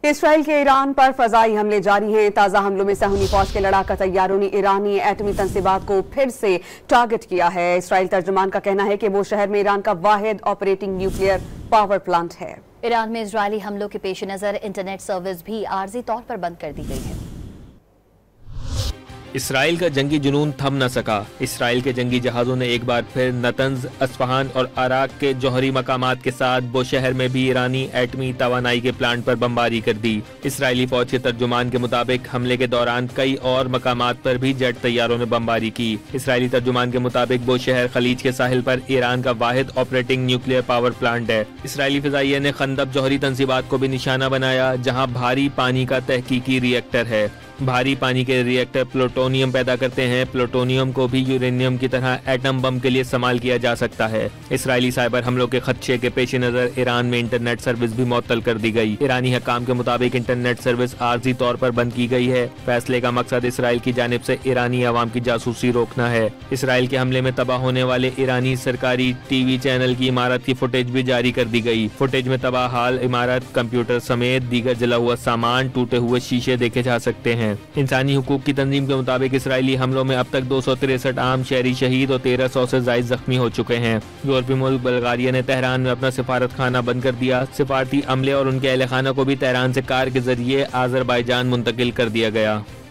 اسرائیل کے ایران پر فضائی حملے جاری ہیں۔ تازہ حملوں میں صہیونی فوج کے لڑاکا طیاروں نے ایرانی ایٹمی تنصیبات کو پھر سے ٹارگٹ کیا ہے۔ اسرائیل ترجمان کا کہنا ہے کہ وہ شہر میں ایران کا واحد آپریٹنگ نیوکلیئر پاور پلانٹ ہے۔ ایران میں اسرائیلی حملوں کے پیش نظر انٹرنیٹ سروس بھی عارضی طور پر بند کر دی گئی ہے۔ اسرائیل کا جنگی جنون تھم نہ سکا۔ اسرائیل کے جنگی جہازوں نے ایک بار پھر نتنز، اصفہان اور عراق کے جوہری مقامات کے ساتھ بو شہر میں بھی ایرانی ایٹمی توانائی کے پلانٹ پر بمباری کر دی۔ اسرائیلی فوج کے ترجمان کے مطابق حملے کے دوران کئی اور مقامات پر بھی جیٹ طیاروں نے بمباری کی۔ اسرائیلی ترجمان کے مطابق بو شہر خلیج کے ساحل پر ایران کا واحد آپریٹنگ نیوکلیئر پاور پلانٹ ہے۔ اسرائیلی فضائیہ نے خندق جوہری تنصیبات کو بھی نشانہ بنایا، جہاں بھاری پانی کا تحقیقی ری ایکٹر ہے۔ بھاری پانی کے ری ایکٹر پلوٹونیم پیدا کرتے ہیں۔ پلوٹونیم کو بھی یورینیم کی طرح ایٹم بم کے لیے استعمال کیا جا سکتا ہے۔ اسرائیلی سائبر حملوں کے خدشے کے پیش نظر ایران میں انٹرنیٹ سروس بھی معطل کر دی گئی۔ ایرانی حکام کے مطابق انٹرنیٹ سروس عارضی طور پر بند کی گئی ہے۔ فیصلے کا مقصد اسرائیل کی جانب سے ایرانی عوام کی جاسوسی روکنا ہے۔ اسرائیل کے حملے میں تباہ ہونے والے ایرانی سرکاری ٹی وی چینل کی عمارت کی فوٹیج بھی جاری کر دی گئی۔ فوٹیج میں تباہ حال عمارت، کمپیوٹر سمیت دیگر جلا ہوا سامان، ٹوٹے ہوئے شیشے دیکھے جا سکتے ہیں۔ انسانی حقوق کی تنظیم کے مطابق اسرائیلی حملوں میں اب تک 263 عام شہری شہید اور 1300 سے زائد زخمی ہو چکے ہیں۔ یورپی ملک بلغاریہ نے تہران میں اپنا سفارت خانہ بند کر دیا۔ سفارتی عملے اور ان کے اہل خانہ کو بھی تہران سے کار کے ذریعے آذربائیجان منتقل کر دیا گیا۔